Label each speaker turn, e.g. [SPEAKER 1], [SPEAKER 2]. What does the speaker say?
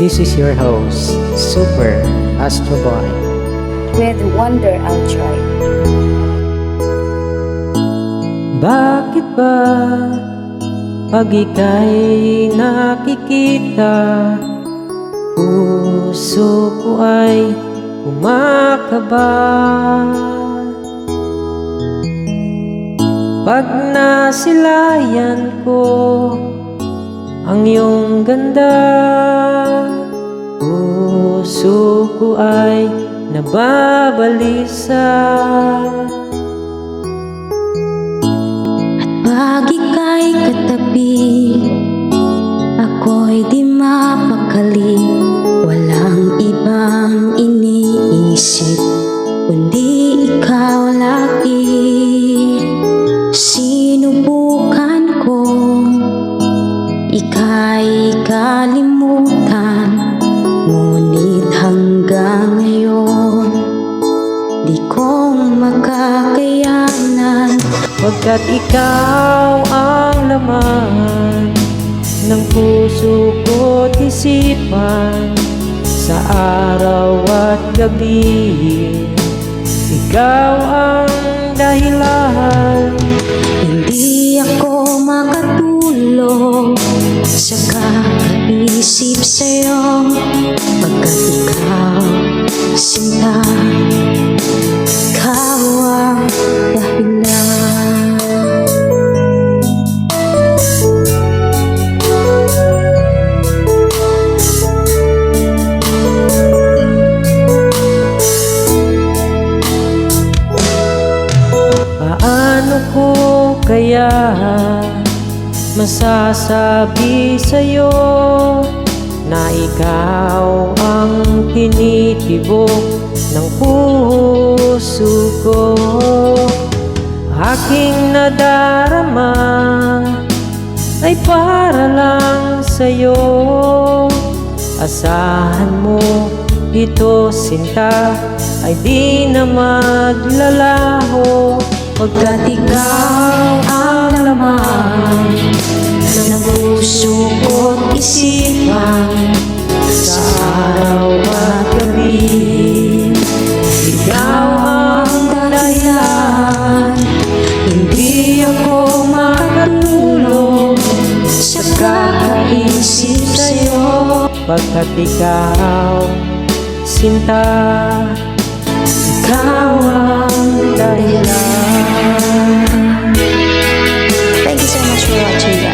[SPEAKER 1] This is your host, Super Astro Boy.
[SPEAKER 2] With Wonder I'll Try.
[SPEAKER 1] Bakit ba pag ika'y nakikita, puso ko ay kumakaba? Pag nasilayan ko ang iyong ganda, puso ko ay nababalisa.
[SPEAKER 3] Pag ika'y katabi, ako'y di mapakali. Walang ibang iniisip, kundi ikaw lagi. Sinubukan ko, ika'y kalimutan, ngunit hanggang ngayon di ko makakayanan.
[SPEAKER 1] Pagkat ikaw ang laman ng puso ko't isipan, sa araw at gabi, ikaw ang dahilan.
[SPEAKER 3] Hindi ako makatulog sa kakaisip sa'yo, pagkat ikaw, sinta, ikaw ang dahilan.
[SPEAKER 1] Paano ko kaya masasabi sa'yo na ikaw ang tinitibok ng puso ko? Aking nadarama ay para lang sa'yo. Asahan mo ito, sinta, ay di na maglalaho. Pagkat ikaw ang laman ng puso ko't isipan, sa araw at gabi, ikaw ang dahilan. Hindi ako makatulog sa kakaisip sa'yo, pagkat ikaw, sinta, ikaw ang dahilan.
[SPEAKER 3] Thank you so much for watching, guys.